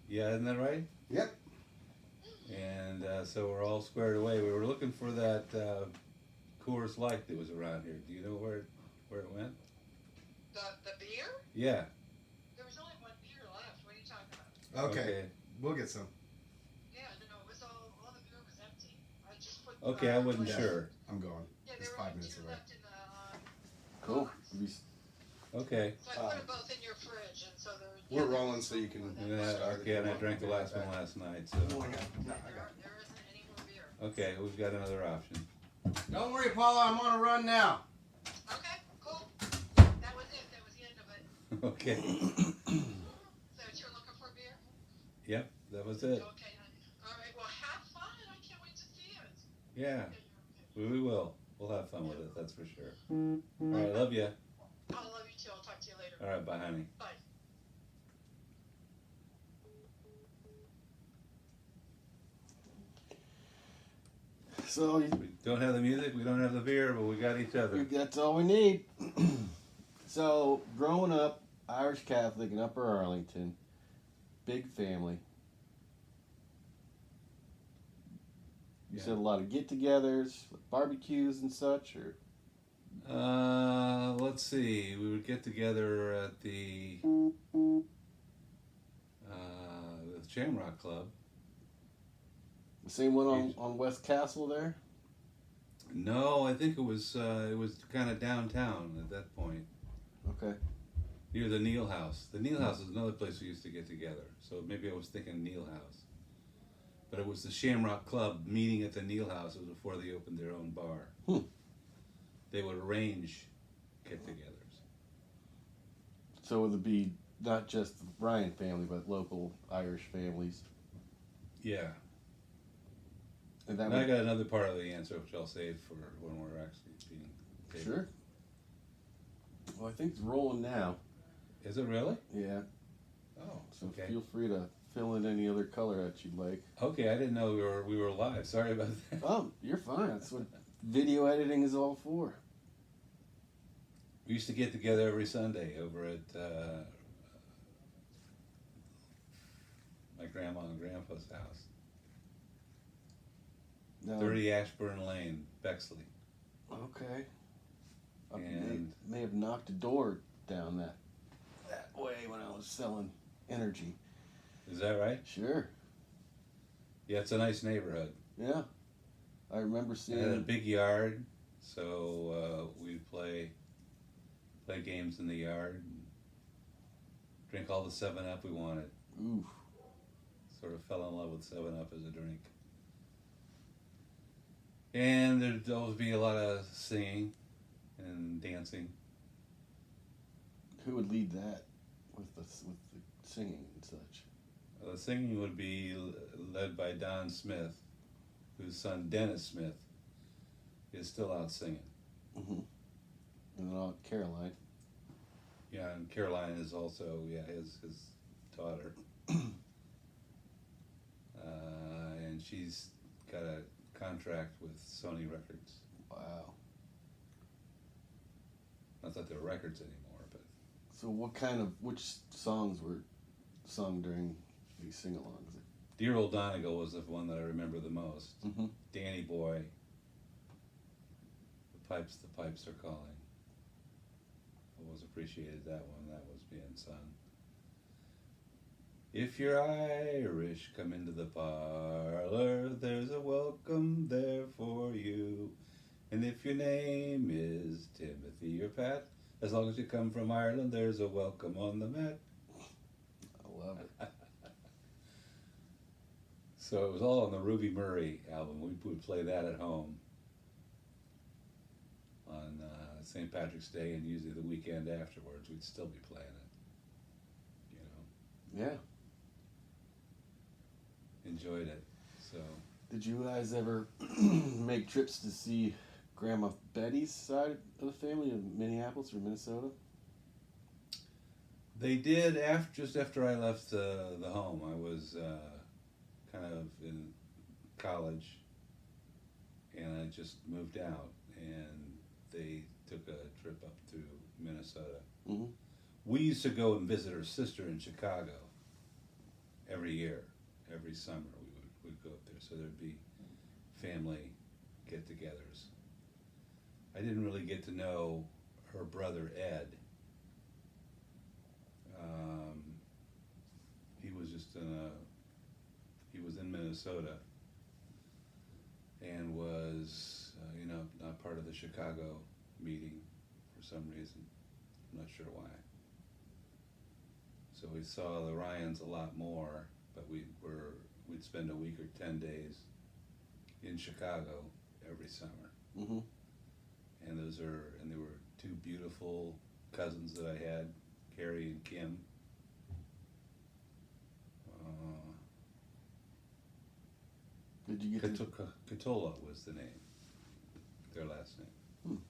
Yeah, isn't that right? Yep. And so we're all squared away. We were looking for that Coors Light that was around here. Do you know where it went? The beer? Yeah. There was only one beer left. What are you talking about? Okay. Okay. We'll get some. Yeah, no, it was all the beer was empty. I just put. Okay, I wasn't Yeah. sure. I'm going. Yeah, It's there were 5 only minutes two away. left in the Cool. box. Okay. So I put them both in your fridge, and so they're. We're rolling, so you can. Yeah, start okay, if and you I want. drank the We'll be last right one back. last night, so. No, I got it. No, I got it. There isn't any more beer. Okay, we've got another option. Don't worry, Paula. I'm on a run now. Okay, cool. That was it. That was the end of it. Okay. So you're looking for beer? Yep, that was it. Okay, honey. All right. Well, have fun. I can't wait to see it. Yeah, Okay. we will. We'll have fun with it, that's for sure. All right, love you. I love you too. I'll talk to you later. All right, bye, honey. Bye. So We don't have the music, we don't have the beer, but we got each other. that's all we need. So growing up, Irish Catholic in Upper Arlington, big family. You Yeah. said a lot of get-togethers, barbecues and such, or Let's see. We would get together at the Shamrock Club. the same one on West Castle there. No, I think it was kind of downtown at that point, Okay. near the Neal House. The Neal House is another place we used to get together. So maybe I was thinking Neal House, but it was the Shamrock Club meeting at the Neal House. It was before they opened their own bar. They would arrange get-togethers. So it would be not just the Ryan family, but local Irish families. Yeah. And that And I would, got another part of the answer, which I'll save for when we're actually being tabled. sure. Well, I think it's rolling now. Is it really? Yeah. Oh, So okay. feel free to fill in any other color that you'd like. Okay, I didn't know we were live. Sorry about that. Oh, you're fine. That's what video editing is all for. We used to get together every Sunday over at my grandma and grandpa's house, Now, 30 Ashburn Lane, Bexley. okay. I And- may have knocked a door down that way when I was selling energy. Is that right? Sure. Yeah, it's a nice neighborhood. Yeah. I remember It had a seeing. big yard, so we'd play games in the yard, and drink all the 7-Up we wanted. Ooh. Sort of fell in love with 7-Up as a drink. And there'd always be a lot of singing and dancing. Who would lead that with the singing and such? The singing would be led by Don Smith, whose son Dennis Smith is still out singing. Mm-hmm. And then Aunt Caroline. Yeah, and Caroline is also his daughter, and she's got a contract with Sony Records. Wow. Not that they're records anymore, but So which songs were sung during these sing-alongs? Dear Old Donegal was the one that I remember the most. Mm-hmm. Danny Boy. The pipes are calling. Always appreciated that one. That was being sung. If you're Irish, come into the parlor. There's a welcome there for you. And if your name is Timothy or Pat, as long as you come from Ireland, there's a welcome on the mat. I love it. So it was all on the Ruby Murray album. We would play that at home on St. Patrick's Day, and usually the weekend afterwards we'd still be playing it. You know, Yeah. enjoyed it. So Did you guys ever make trips to see Grandma Betty's side of the family in Minneapolis or Minnesota? they did just after I left the home. I was kind of in college, and I just moved out, and they took a trip up to Minnesota. Mm-hmm. We used to go and visit her sister in Chicago every year. every summer we'd go up there. So there'd be family get-togethers. I didn't really get to know her brother Ed. He was just he was in Minnesota and was, not part of the Chicago meeting for some reason. I'm not sure why. So we saw the Ryans a lot more, but we'd spend a week or 10 days in Chicago every summer. Mm-hmm. And there were two beautiful cousins that I had, Carrie and Kim. Did you get to Catola was the name, their last name.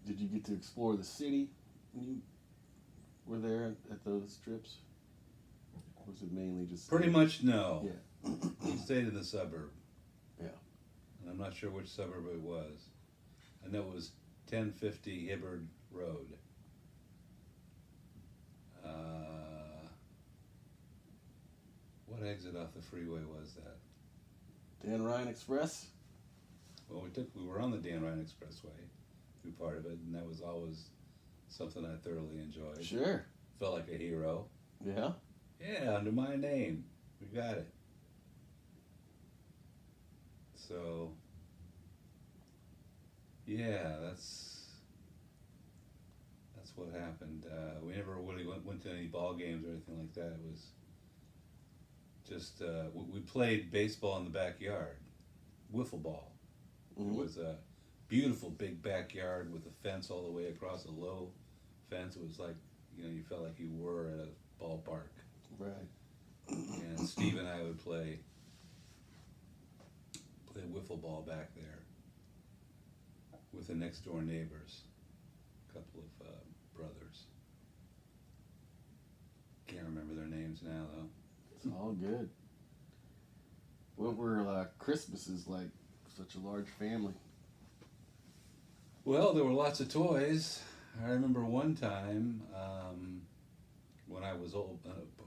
Did you get to explore the city when you were there at those trips? Or was it mainly just Pretty much no. Yeah. We stayed in the suburb. Yeah. And I'm not sure which suburb it was. I know it was 1050 Hibbard Road. What exit off the freeway was that? Dan Ryan Express? Well, we were on the Dan Ryan Expressway through part of it, and that was always something I thoroughly enjoyed. Sure. Felt like a hero. Yeah. Yeah, under my name. We got it. So, yeah, that's what happened. We never really went to any ball games or anything like that. It was just, we played baseball in the backyard, wiffle ball. Mm-hmm. It was a beautiful big backyard with a fence all the way across, a low fence. It was like, you felt like you were at a ballpark. Right. And Steve and I would play wiffle ball back there with the next door neighbors, a couple of brothers. Can't remember their names now though. It's all good. What were Christmases like? Such a large family. Well, there were lots of toys. I remember one time when I was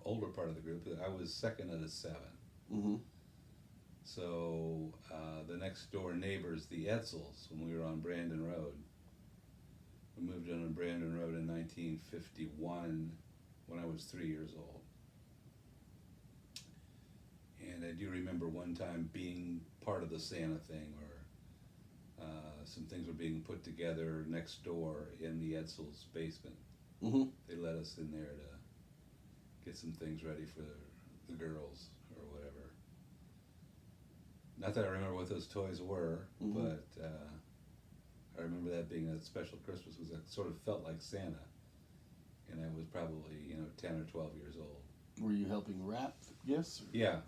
older part of the group, I was second out of 7. Mm-hmm. So the next door neighbors, the Edsels, when we were on Brandon Road, we moved in on Brandon Road in 1951 when I was 3 years old. And I do remember one time being part of the Santa thing, or some things were being put together next door in the Edsels' basement. Mm-hmm. They let us in there to get some things ready for the girls or whatever. Not that I remember what those toys were, Mm-hmm. but I remember that being a special Christmas, because it sort of felt like Santa. And I was probably, 10 or 12 years old. Were you helping wrap gifts? Yeah.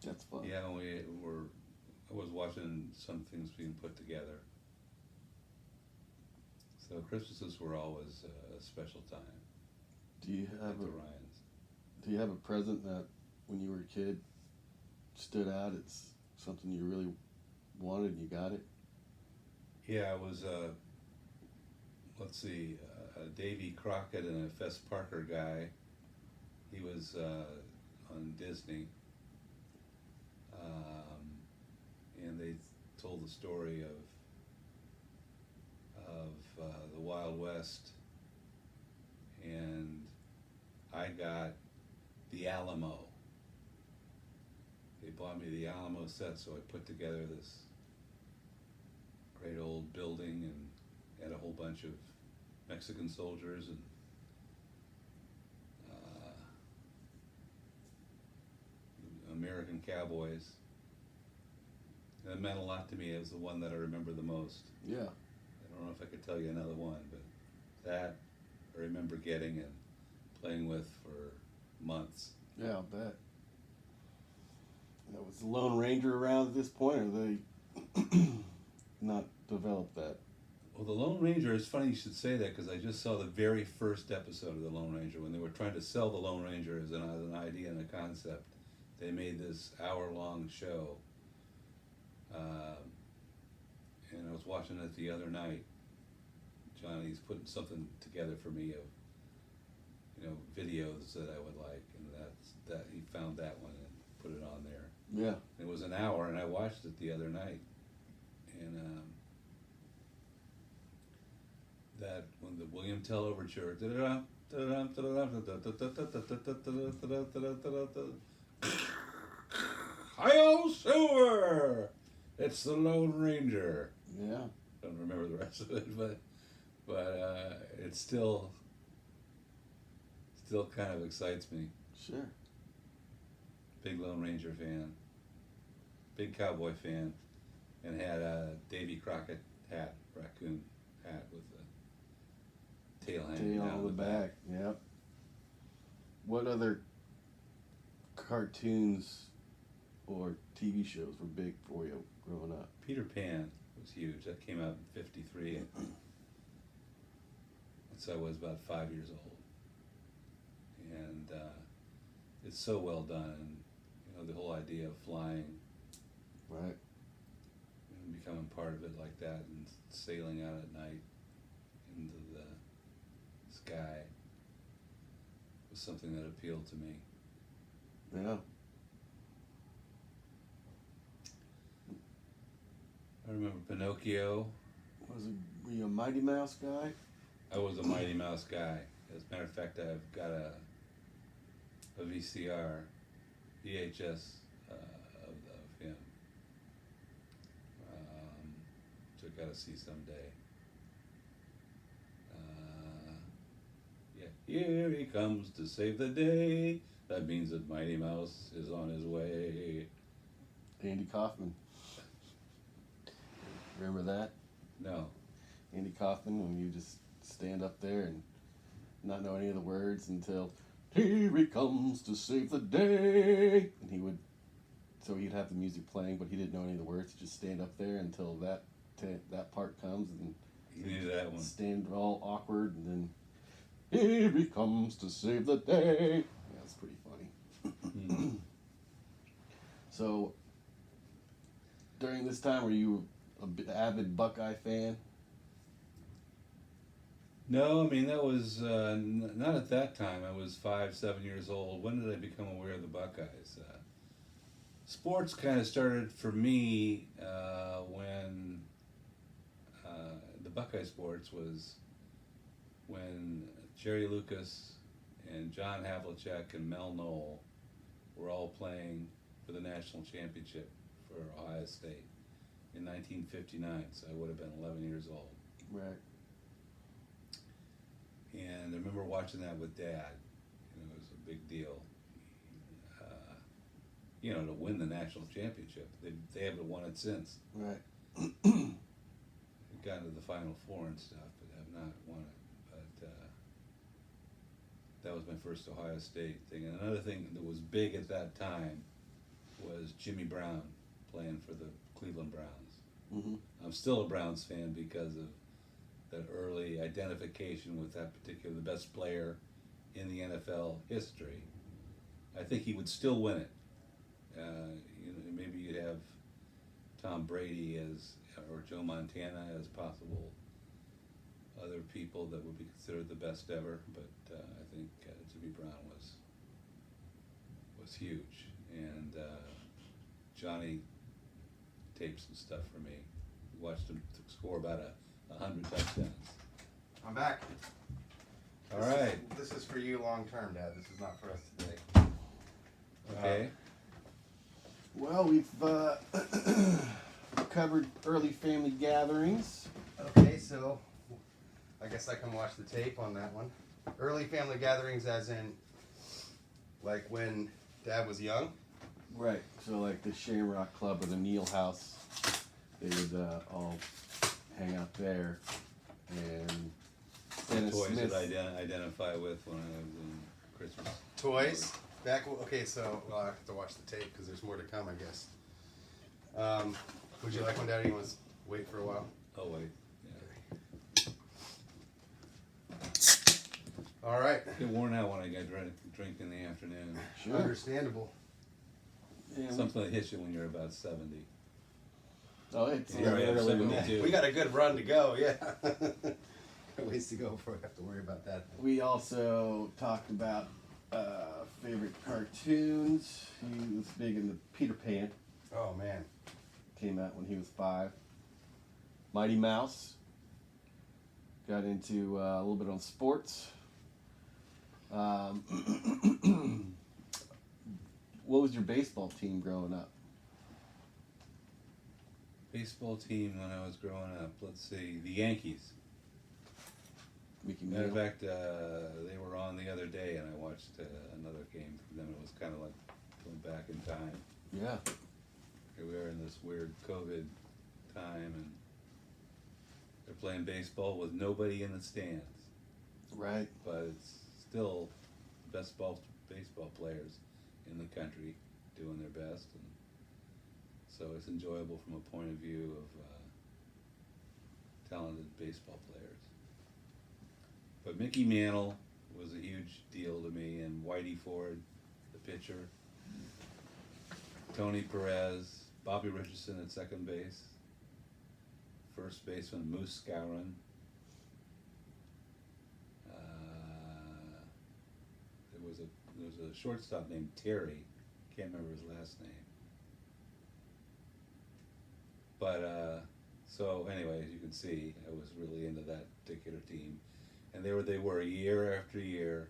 That's fun. Yeah, I was watching some things being put together. So Christmases were always a special time Do you have at the Ryans. Do you have a present that, when you were a kid, stood out? It's something you really wanted and you got it? Yeah, it was let's see, a Davy Crockett and a Fess Parker guy. He was on Disney. And they told the story of the Wild West, and I got the Alamo. They bought me the Alamo set, so I put together this great old building and had a whole bunch of Mexican soldiers and American cowboys. That meant a lot to me. It was the one that I remember the most. Yeah. I don't know if I could tell you another one, but that I remember getting and playing with for months. Yeah, I'll bet. Now, was the Lone Ranger around at this point, or they not developed that? Well, the Lone Ranger, it's funny you should say that, because I just saw the very first episode of the Lone Ranger when they were trying to sell the Lone Ranger as an idea and a concept. They made this hour-long show. And I was watching it the other night. Johnny's putting something together for me of, videos that I would like, and that he found found that one and put it on there. Yeah. It was an hour, and I watched it the other night. And that when the William Tell overture, hi-yo, Silver! It's the Lone Ranger. Yeah. Don't remember the rest of it, but it still kind of excites me. Sure. Big Lone Ranger fan, big cowboy fan, and had a Davy Crockett hat, raccoon hat with the tail hanging Tail down on the back. Yep. What other cartoons or TV shows were big for you growing up? Peter Pan was huge. That came out in '53. So I was about 5 years old, and it's so well done. You know, the whole idea of flying, Right. and becoming part of it like that, and sailing out at night into the sky was something that appealed to me. Yeah. I remember Pinocchio. Were you a Mighty Mouse guy? I was a Mighty Mouse guy. As a matter of fact, I've got a VCR, VHS of him. Which I've got to see someday. Yeah, here he comes to save the day. That means that Mighty Mouse is on his way. Andy Kaufman. Remember that? No. Andy Kaufman, when you just stand up there and not know any of the words until here he comes to save the day, and he'd have the music playing, but he didn't know any of the words. He'd just stand up there until that part comes, and You knew that one. stand all awkward, and then here he comes to save the day. Yeah, it's pretty funny. So during this time, were you an avid Buckeye fan? No, I mean, that was not at that time. I was 5, 7 years old. When did I become aware of the Buckeyes? Sports kind of started for me when the Buckeye sports was when Jerry Lucas and John Havlicek and Mel Knoll were all playing for the national championship for Ohio State in 1959. So I would have been 11 years old. Right. And I remember watching that with Dad. You know, it was a big deal. You know, to win the national championship. They haven't won it since. Right. They've gotten to the Final Four and stuff, but have not won it. But that was my first Ohio State thing. And another thing that was big at that time was Jimmy Brown playing for the Cleveland Browns. Mm-hmm. I'm still a Browns fan because of that early identification with that particular, the best player in the NFL history. I think he would still win it. You know, maybe you'd have Tom Brady or Joe Montana as possible other people that would be considered the best ever, but I think Jimmy Brown was huge, and Johnny taped some stuff for me. Watched him score about 100 touchdowns. I'm back. All right. This is for you long term, Dad. This is not for us today. Okay. Well, we've covered early family gatherings. Okay, so I guess I can watch the tape on that one. Early family gatherings, as in, like when Dad was young. Right. So like the Shamrock Club or the Neal House, they would all hang out there. And Dennis Toys Smith. that I identify with when I was in Christmas. Toys. Okay, so I have to watch the tape because there's more to come, I guess. Would you like one, Daddy? You want to wait for a while? Oh wait. All right. Get worn out when I get drink in the afternoon. Sure. Understandable. And Something that hits you when you're about 70. oh, it's Here I am, early. 72. We got a good run to go, yeah. Ways to go before we have to worry about that. We also talked about Favorite cartoons. He was big into Peter Pan. Oh man. Came out when he was 5. Mighty Mouse. Got into a little bit on sports. What was your baseball team growing up? Baseball team when I was growing up. Let's see, the Yankees. Mickey Matter of Mantle. fact, they were on the other day, and I watched another game from them. It was kind of like going back in time. Yeah. Here we are in this weird COVID time, and they're playing baseball with nobody in the stands. Right. But it's still the best baseball players in the country doing their best, and so it's enjoyable from a point of view of talented baseball players. But Mickey Mantle was a huge deal to me, and Whitey Ford, the pitcher, Tony Perez, Bobby Richardson at second base, first baseman Moose Skowron. There was a shortstop named Terry. Can't remember his last name. But so anyway, as you can see, I was really into that particular team, and they were year after year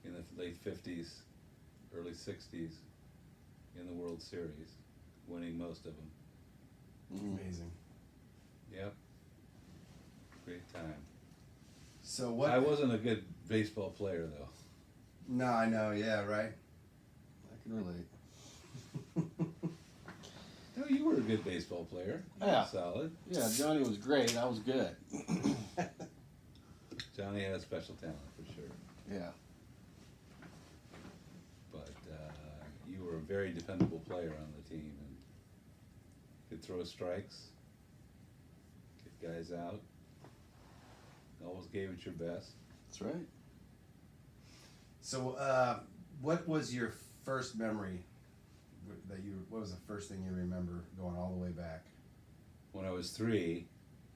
in the late '50s, early '60s in the World Series, winning most of them. Amazing. Yep, great time. So what? I wasn't a good baseball player though. No, I know. Yeah, right. I can relate. No, you were a good baseball player. You Yeah. were solid. Yeah, Johnny was great. I was good. Johnny had a special talent for sure. Yeah. But you were a very dependable player on the team, and could throw strikes, get guys out. Always gave it your best. That's right. So, what was your first memory that you? What was the first thing you remember going all the way back? When I was 3,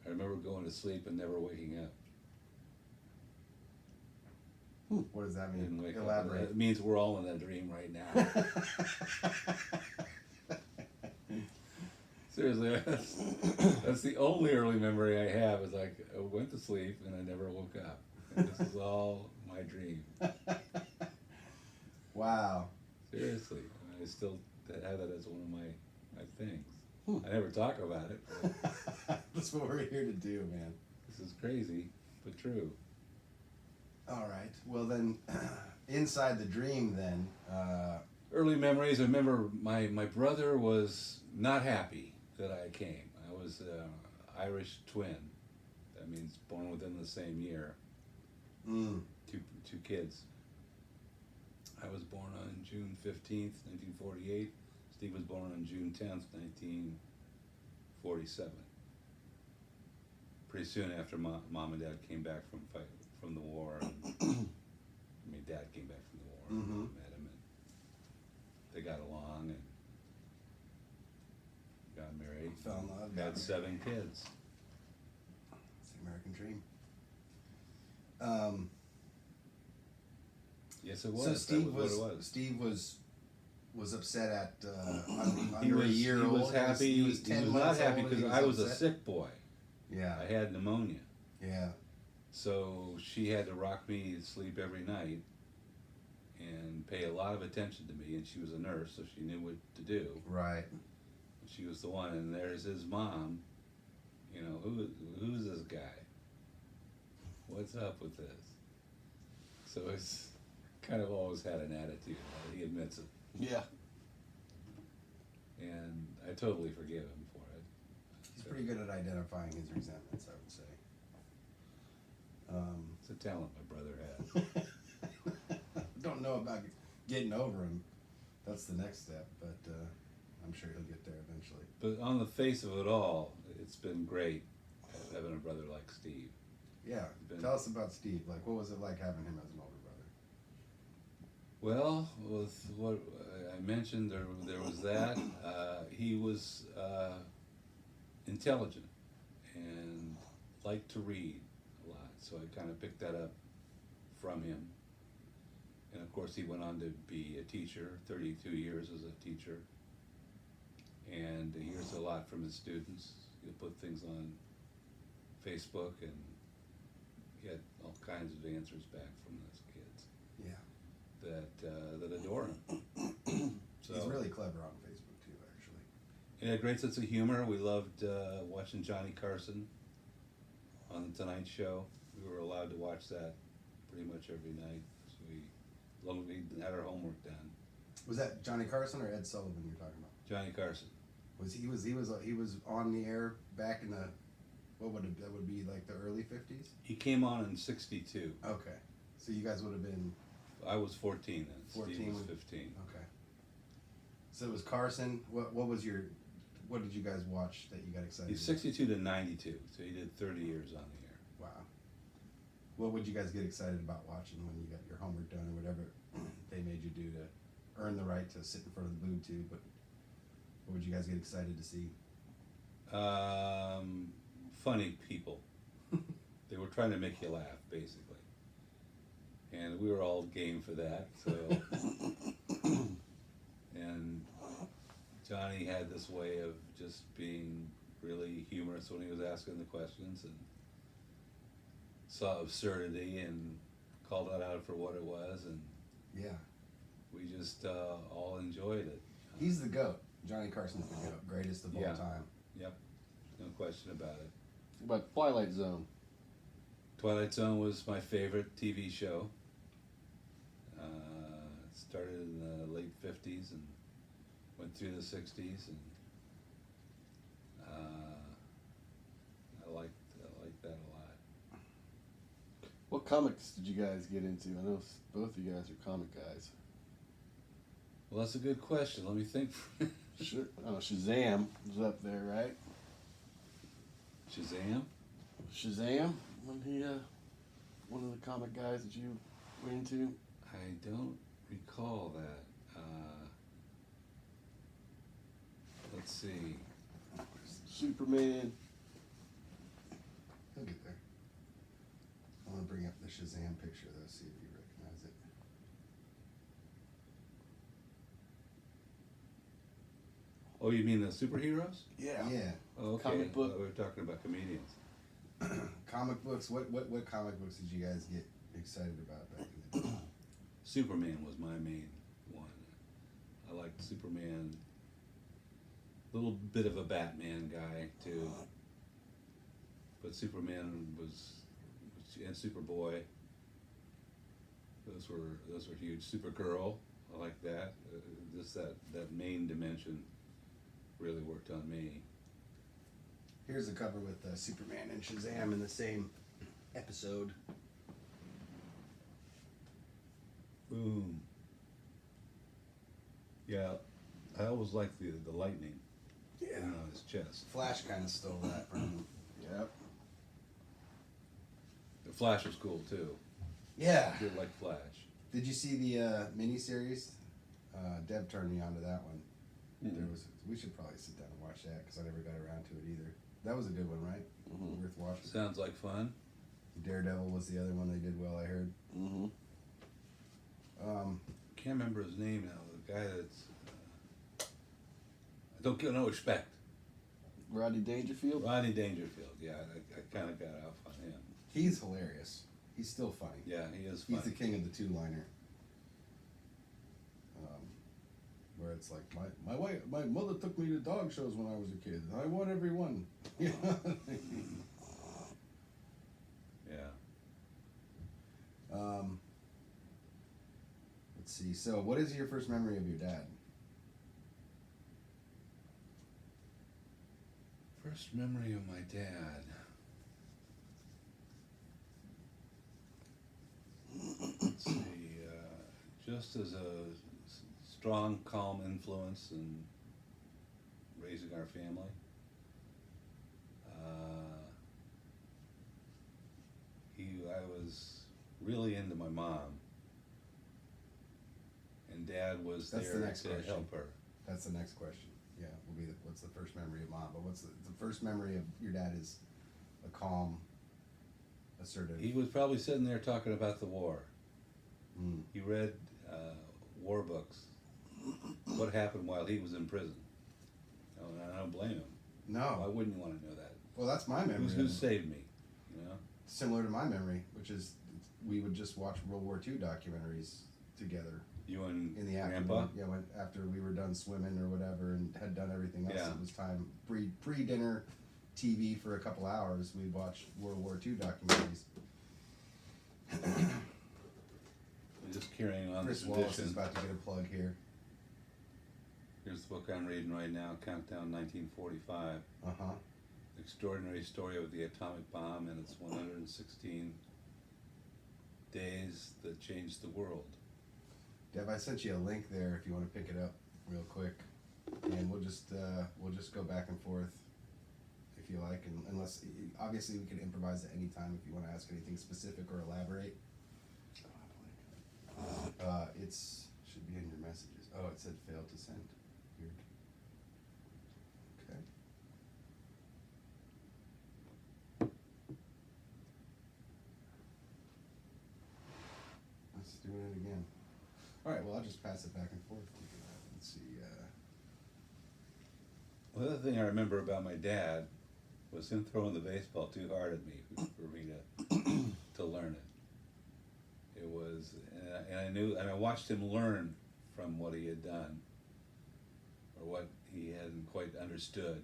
I remember going to sleep and never waking up. What does that I didn't mean? wake up. Elaborate. It means we're all in that dream right now. Seriously, that's the only early memory I have. Is like I went to sleep and I never woke up. And this is all my dream. Wow. Seriously, I still have that as one of my things. I never talk about it. But That's what we're here to do, man. this is crazy, but true. All right. Well, then, inside the dream, then. Early memories. I remember my brother was not happy that I came. I was Irish twin. That means born within the same year. Two kids. I was born on June 15th, 1948. Steve was born on June 10th, 1947. Pretty soon after mom and dad came back from the war. And, I mean, dad came back from the war. Mhm. Met him, and they got along and got married. Fell in love, got Had married. 7 kids. It's the American dream. Yes, it was. So That Steve was was, what it was. Steve was upset at He under a year he old. was happy. He was 10 not months happy old, because he I was a upset. sick boy. Yeah, I had pneumonia. yeah. So she had to rock me to sleep every night and pay a lot of attention to me. And she was a nurse, so she knew what to do. Right. She was the one. And there's his mom. You know, who's this guy? What's up with this? So it's kind of always had an attitude. He admits it. Yeah. And I totally forgive him for it. He's pretty good at identifying his resentments, I would say. It's a talent my brother has. Don't know about getting over him. That's the next step, but I'm sure he'll get there eventually. But on the face of it all, it's been great having a brother like Steve. Yeah. Been- Tell us about Steve. Like, what was it like having him as an older brother? Well, with what I mentioned, there was that. He was intelligent and liked to read a lot, so I kind of picked that up from him. And of course, he went on to be a teacher, 32 years as a teacher. And he hears a lot from his students. He'll put things on Facebook, and he had all kinds of answers back from those kids Yeah. that adore him. So He's really clever on Facebook too, actually. he had a great sense of humor. We loved watching Johnny Carson on the Tonight Show. We were allowed to watch that pretty much every night. So as long as we had our homework done. Was that Johnny Carson or Ed Sullivan you're talking about? Johnny Carson. He was on the air back in the that would be like the early 50s? He came on in '62. Okay. So you guys would have been I was 14 then. 14 Steve was when- 15. okay. So it was Carson. What did you guys watch that you got excited He's about? 62 to 92, so he did 30 years on the air. Wow. What would you guys get excited about watching when you got your homework done or whatever they made you do to earn the right to sit in front of the boob tube? But what would you guys get excited to see? Funny people. They were trying to make you laugh, basically. And we were all game for that. So, and Johnny had this way of just being really humorous when he was asking the questions, and saw absurdity and called it out for what it was, and Yeah. we just all enjoyed it. He's the GOAT. Johnny Carson's the GOAT. Greatest of Yeah. all time. Yep, no question about it. But Twilight Zone. Twilight Zone was my favorite TV show. It started in the late 50s and went through the 60s, and I liked that a lot. What comics did you guys get into? I know both of you guys are comic guys. Well, that's a good question. Let me think. Shazam was up there, right? Shazam? Shazam, when he one of the comic guys that you were into. I don't recall that. Let's see. Superman. He'll get there. I want to bring up the Shazam picture though, see if you recognize it. Oh, you mean the superheroes? Yeah. Yeah. Oh, okay. Comic book. We were talking about comedians. Comic books. What comic books did you guys get excited about back in the day? Superman was my main one. I liked Superman. A little bit of a Batman guy too, but Superman was, and Superboy. Those were huge. Supergirl, I like that. Just that main dimension really worked on me. Here's the cover with Superman and Shazam in the same episode. Boom. Yeah, I always liked the lightning on his chest. Flash kind of stole that from him. Yep. The Flash was cool too. Yeah. I did like Flash. Did you see the miniseries? Deb turned me on to that one. We should probably sit down and watch that because I never got around to it either. That was a good one, right? Mhm. Worth watching. Sounds like fun. Daredevil was the other one they did well, I heard. Mm-hmm. Can't remember his name now. The guy that's I don't get no respect. Rodney Dangerfield. Rodney Dangerfield. Yeah, I kind of got off on him. He's hilarious. He's still funny. Yeah, he is funny. He's the king of the two-liner. Where it's like my mother took me to dog shows when I was a kid. I won every one. Yeah. Let's see. So, what is your first memory of your dad? First memory of my dad. Let's see. Just as a strong, calm influence in raising our family. I was really into my mom, and Dad was That's the there next to question. help her. That's the next question. Yeah, will be what's the first memory of mom? But what's the first memory of your dad is a calm, assertive. He was probably sitting there talking about the war. Mm. He read war books. What happened while he was in prison? Oh, and I don't blame him. Why No. wouldn't you want to know that? Well, that's my memory. Who of it. saved me? You know? Similar to my memory, which is we would just watch World War II documentaries together You and in the Grandpa? afternoon. Yeah, when, after we were done swimming or whatever and had done everything else, Yeah. it was time pre dinner TV for a couple hours. We'd watch World War II documentaries. Just carrying on Chris the Wallace is tradition. about to get a plug here. Here's the book I'm reading right now, Countdown 1945. Uh huh. Extraordinary story of the atomic bomb and its 116 days that changed the world. Dev, I sent you a link there if you want to pick it up real quick, and we'll just go back and forth if you like, and unless obviously we can improvise at any time if you want to ask anything specific or elaborate. It's should be in your messages. Oh, it said failed to send. Weird. Okay. Let's do it again. All right. Well, I'll just pass it back and forth. Let's see. Well, the other thing I remember about my dad was him throwing the baseball too hard at me for me to learn it. It was, and I knew, and I watched him learn from what he had done, or what he hadn't quite understood.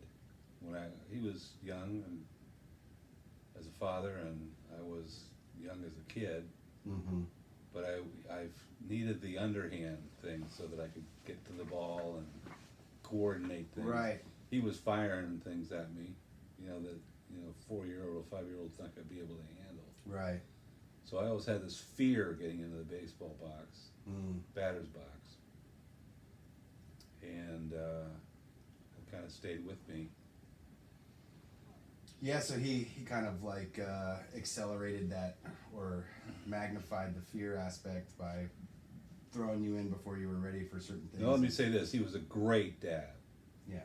He was young and as a father, and I was young as a kid, Mm-hmm. but I've needed the underhand thing so that I could get to the ball and coordinate things. Right. He was firing things at me, that 4-year-old or 5-year-old's not going to be able to handle. Right. So I always had this fear getting into the baseball box, Mm. batter's box, and it kind of stayed with me. Yeah, so he kind of like accelerated that or magnified the fear aspect by throwing you in before you were ready for certain things. Now let me say this: he was a great dad, Yeah,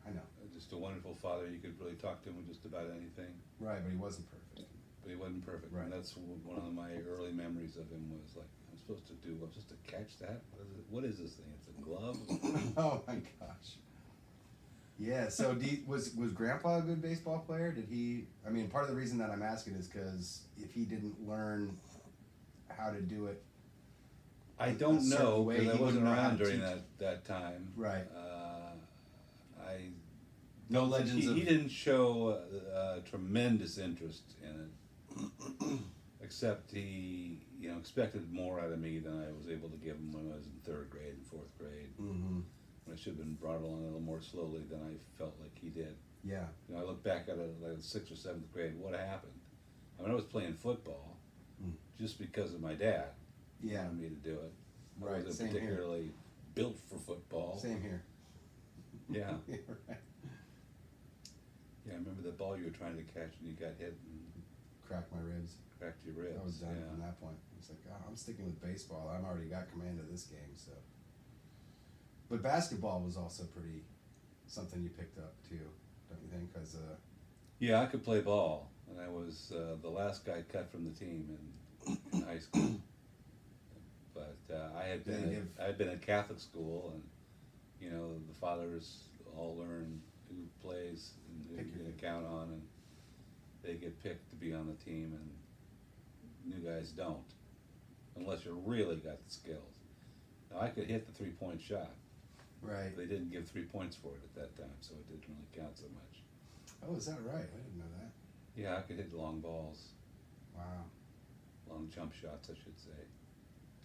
I know. just a wonderful father. You could really talk to him with just about anything. Right, but he wasn't perfect. But he wasn't perfect. Right. And that's one of my early memories of him was like, I'm supposed to catch that? What is this thing? It's a glove? Oh my gosh. Yeah, so was Grandpa a good baseball player? Did he, I mean, part of the reason that I'm asking is because if he didn't learn how to do it. I a don't certain know, way, because I he wasn't wouldn't know how around to during teach. that time. Right. No legends he of- didn't show tremendous interest in it, except he expected more out of me than I was able to give him when I was in 3rd grade and 4th grade. Mm-hmm. When I should have been brought along a little more slowly than I felt like he did. Yeah. I look back at it like 6th or 7th grade. What happened? I mean, I was playing football Mm. just because of my dad. Yeah. Wanted me to do it. I Right, wasn't same here. particularly built for football. Same here. Yeah. Yeah, right. Yeah, I remember the ball you were trying to catch and you got hit and Cracked my ribs. cracked your ribs. I was done yeah. from that point. It's like, oh, I'm sticking with baseball. I've already got command of this game, so. But basketball was also pretty something you picked up too, don't you think? Because Yeah, I could play ball, and I was the last guy cut from the team in high school. But I had been at Catholic school, and the fathers all learn who plays and who Pick you're your going to count on, and they get picked to be on the team, and new guys don't, unless you really got the skills. Now I could hit the 3-point shot. right. They didn't give 3 points for it at that time, so it didn't really count so much. Oh, is that right? I didn't know that. Yeah, I could hit long balls, Wow. long jump shots, I should say.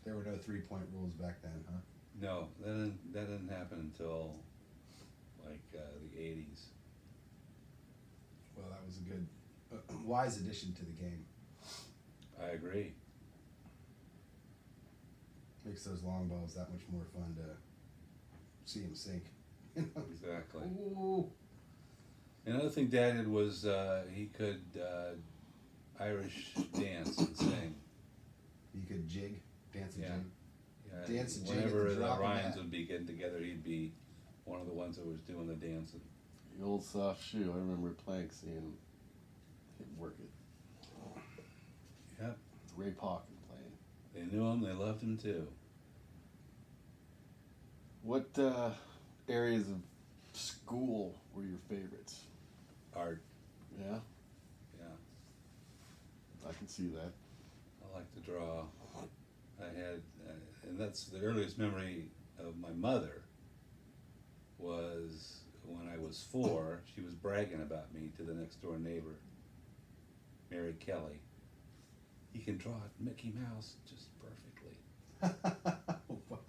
There were no 3-point rules back then, huh? No, that didn't happen until like the 80s. Well, that was a good, wise addition to the game. I agree. Makes those long balls that much more fun to see them sink. Exactly. Ooh. Another thing Dad did was he could Irish dance and sing. You could jig, dance and Yeah. jig. Yeah, Dance and jig at whenever the the drop of a Ryans hat. would be getting together, he'd be one of the ones that was doing the dancing. The old soft shoe. I remember playing, seeing him work it. Yep. Ray Parkin playing. They knew him. They loved him too. What areas of school were your favorites? Art. Yeah, Yeah. I can see that. I like to draw. I had, and that's the earliest memory of my mother. Was when I was 4. She was bragging about me to the next door neighbor, Mary Kelly. He can draw Mickey Mouse just perfectly. Wow,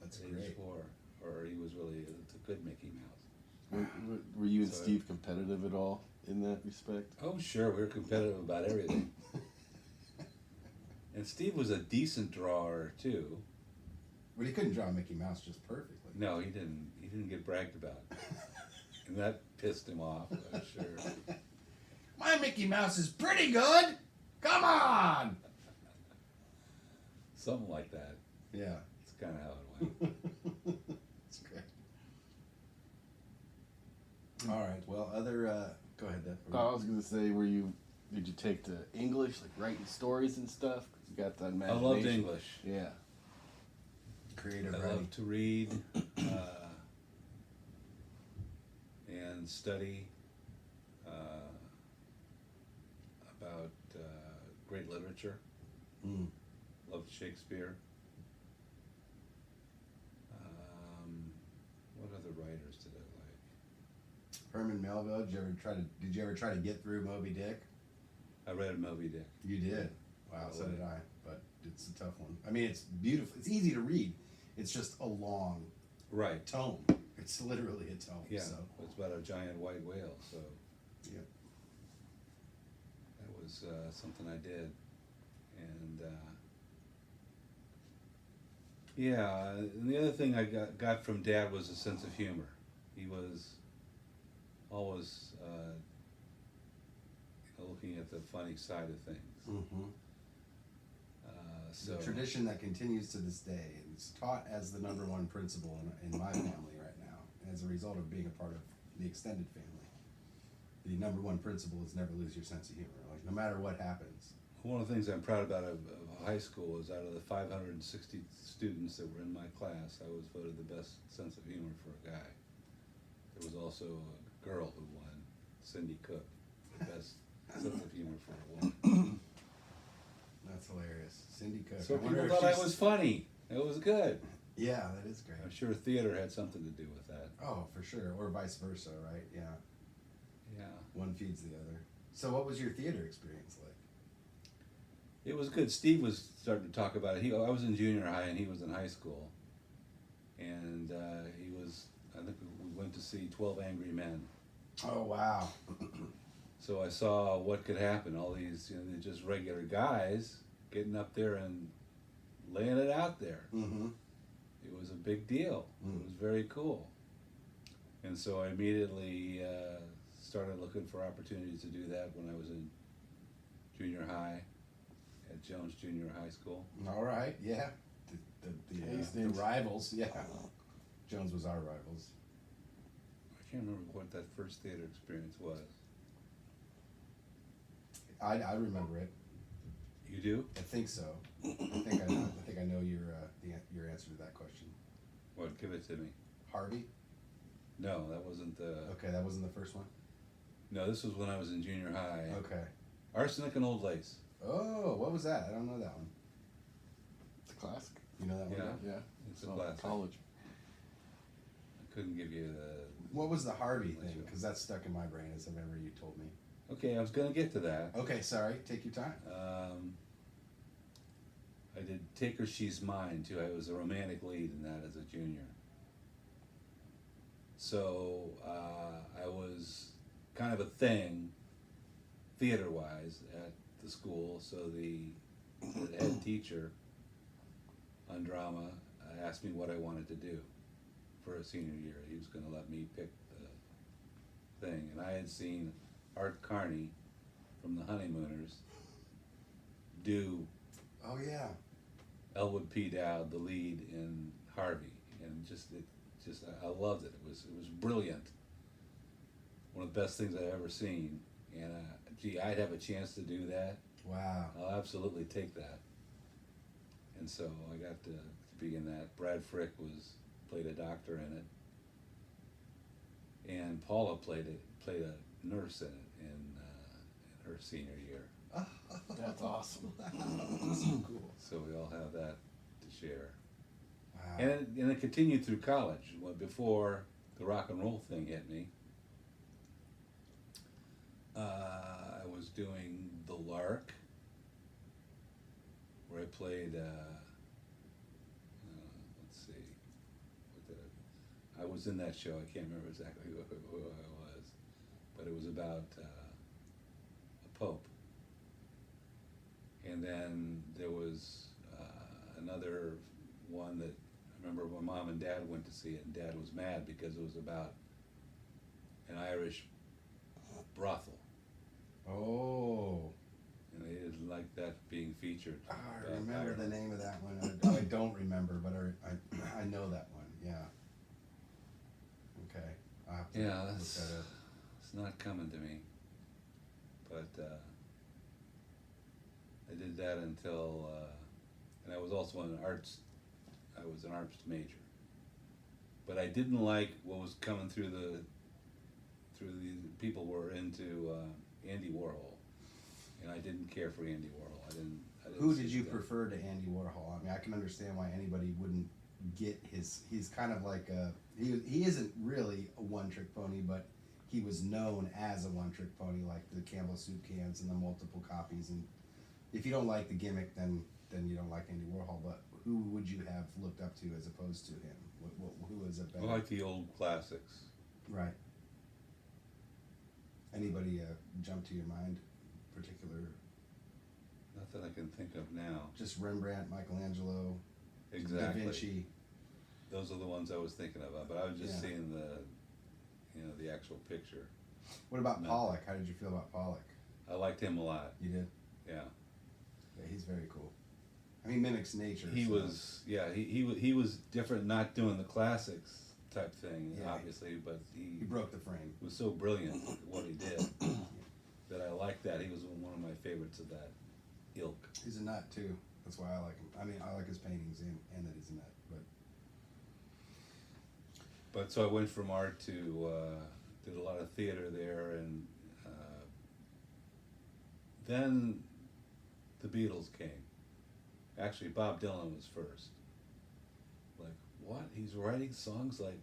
that's At age great. 4, or he was really a good Mickey Mouse. Were you and So- Steve competitive at all in that respect? Oh, sure, we were competitive about everything. And Steve was a decent drawer too. But he couldn't draw Mickey Mouse just perfectly. No, he didn't. He didn't get bragged about, and that pissed him off. I'm sure. My Mickey Mouse is pretty good. Come on. Something like that. Yeah, It's kind of how it went. that's great. All right. Well, other. Go ahead, Deb. I was gonna say, did you take to English, like writing stories and stuff? 'Cause you got that I imagination. loved English. Yeah. Creative I writing. love to read and study about great literature. Mm. Loved Shakespeare. What other writers did I like? Herman Melville. Did you ever try to get through Moby Dick? I read Moby Dick. You did. Wow, so Oh, did I. But it's a tough one. I mean, it's beautiful. It's easy to read. It's just a long Right. tome. It's literally a tome. Yeah. So It's about a giant white whale. So yeah. that was something I did, and yeah. And the other thing I got from Dad was a sense of humor. He was always looking at the funny side of things. Mm-hmm. So The tradition that continues to this day, and it's taught as the number one principle in my family right now, and as a result of being a part of the extended family. The number one principle is never lose your sense of humor. Like no matter what happens. one of the things I'm proud about of high school is out of the 560 students that were in my class, I was voted the best sense of humor for a guy. There was also a girl who won, Cindy Cook, the best sense of humor for a woman. That's hilarious. Cindy Cook. So I wonder people if thought I she's- was funny. It was good. Yeah, that is great. I'm sure theater had something to do with that. Oh, for sure. Or vice versa, right? Yeah. Yeah. One feeds the other. So what was your theater experience like? It was good. Steve was starting to talk about it. I was in junior high and he was in high school. And I think we went to see 12 Angry Men. Oh, wow. So I saw what could happen. All these, they're just regular guys getting up there and laying it out there. Mm-hmm. It was a big deal. Mm. It was very cool. And so I immediately started looking for opportunities to do that when I was in junior high at Jones Junior High School. All right, yeah. The Hastings. rivals, yeah. Jones was our rivals. I can't remember what that first theater experience was. I remember it. You do? I think so. I think I know your answer to that question. What? Give it to me. Harvey? No, that wasn't the. Okay, that wasn't the first one? No, this was when I was in junior high. Okay. Arsenic and Old Lace. Oh, what was that? I don't know that one. It's a classic. You know that one? Yeah. Doug? Yeah. It's a Saw it in classic. college. I couldn't give you the. What was the Harvey Let thing? you- Because that's stuck in my brain as I've ever you told me. Okay, I was gonna get to that. Okay, sorry. Take your time. I did Take Her She's Mine too. I was a romantic lead in that as a junior. So I was kind of a thing, theater-wise, at the school. So the head teacher on drama asked me what I wanted to do for a senior year. He was going to let me pick the thing, and I had seen Art Carney from The Honeymooners do Oh, yeah. Elwood P. Dowd, the lead in Harvey, and I loved it. It was brilliant. One of the best things I've ever seen, and gee, I'd have a chance to do that. Wow. I'll absolutely take that. and so I got to be in that. Brad Frick played a doctor in it, and Paula played a nurse in it in her senior year. That's awesome. So cool. So we all have that to share. Wow. And it continued through college. Well, before the rock and roll thing hit me, I was doing The Lark, where I played, let's see, what did I was in that show. I can't remember exactly who I was, but it was about a pope. And then there was another one that I remember my mom and dad went to see it, and Dad was mad because it was about an Irish brothel, Oh. and they didn't like that being featured. I about remember the Ireland. name of that one. I don't remember, but I know that one. Yeah. Okay. I'll have to Yeah, look that's that up. it's not coming to me, but I did that until, and I was also an arts. I was an arts major, but I didn't like what was coming through the people were into Andy Warhol, and I didn't care for Andy Warhol. I didn't Who see did you that. prefer to Andy Warhol? I mean, I can understand why anybody wouldn't get his. He's kind of like he isn't really a one-trick pony, but he was known as a one-trick pony, like the Campbell soup cans and the multiple copies. And if you don't like the gimmick, then you don't like Andy Warhol. But who would you have looked up to as opposed to him? Who is a better? I like the old classics. Right. Anybody jump to your mind? Particular, Not that I can think of now. just Rembrandt, Michelangelo, Exactly. Da Vinci. Those are the ones I was thinking about, but I was just Yeah. seeing the actual picture. What about No. Pollock? How did you feel about Pollock? I liked him a lot. You did? Yeah. Yeah, he's very cool. I mean, mimics nature. He so- was, yeah, he was different, not doing the classics type thing, Yeah. obviously, but He he broke the frame. was so brilliant at what he did that I liked that. He was one of my favorites of that ilk. He's a nut too. That's why I like him. I mean, I like his paintings and that he's a nut. But so I went from art to did a lot of theater there, and then the Beatles came. Actually, Bob Dylan was first. Like, what? He's writing songs like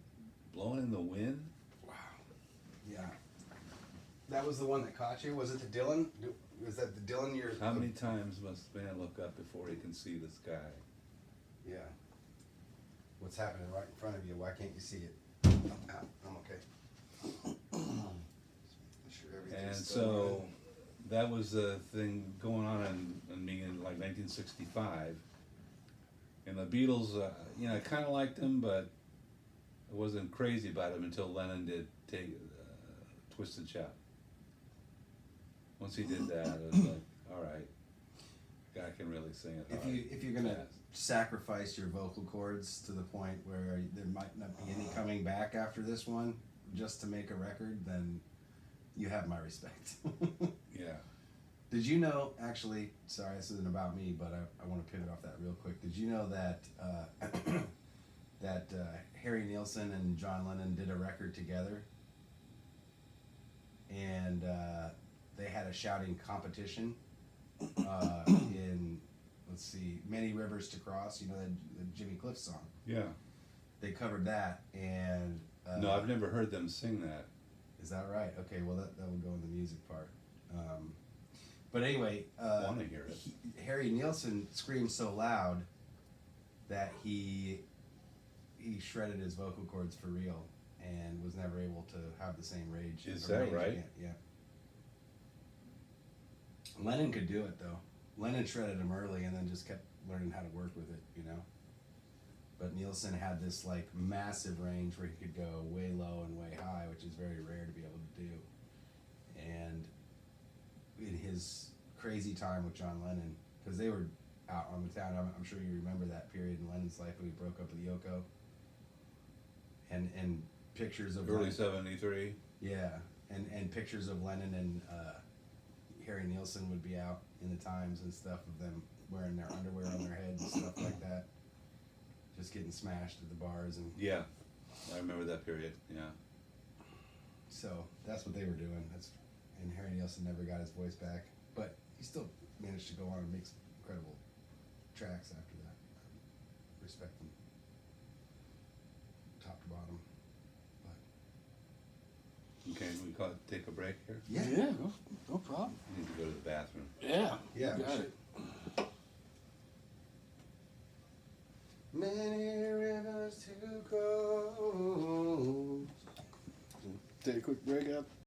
"Blowing in the Wind"? Wow. Yeah. That was the one that caught you. Was it the Dylan? Was that the Dylan? How many times must man look up before he can see the sky? Yeah. What's happening right in front of you? Why can't you see it? I'm okay. Sure And everything's still so running. that was a thing going on in me in like 1965. And the Beatles, I kind of liked them, but I wasn't crazy about them until Lennon did take Twist and Shout. Once he did that, it was like, all right, guy can really sing it hard. If you're gonna fast. sacrifice your vocal cords to the point where there might not be any coming back after this one, just to make a record, then you have my respect. Yeah. Did you know, actually, sorry, this isn't about me, but I want to pivot off that real quick. Did you know that Harry Nilsson and John Lennon did a record together? And they had a shouting competition in, let's see, Many Rivers to Cross, you know, the Jimmy Cliff song. Yeah. They covered that, and... No, I've never heard them sing that. Is that right? Okay, well, that will go in the music part. But anyway, I want to hear it. Harry Nilsson screamed so loud that he shredded his vocal cords for real and was never able to have the same rage. Is or that range right? again. Yeah. Lennon could do it though. Lennon shredded him early and then just kept learning how to work with it, you know. But Nielsen had this like massive range where he could go way low and way high, which is very rare to be able to do. And in his crazy time with John Lennon, because they were out on the town, I'm sure you remember that period in Lennon's life when he broke up with Yoko. And pictures of Early Lennon, '73. yeah, and pictures of Lennon and Harry Nilsson would be out in the Times and stuff of them wearing their underwear on their heads and stuff like that. Just getting smashed at the bars, and Yeah, I remember that period. Yeah. so that's what they were doing. And Harry Nilsson never got his voice back, but he still managed to go on and make some incredible tracks after that. Respect him, top to bottom. Okay, we call it, take a break here. Yeah, no problem. I need to go to the bathroom. Yeah, Yeah, we got should. it. Many rivers to go. Take a quick break up.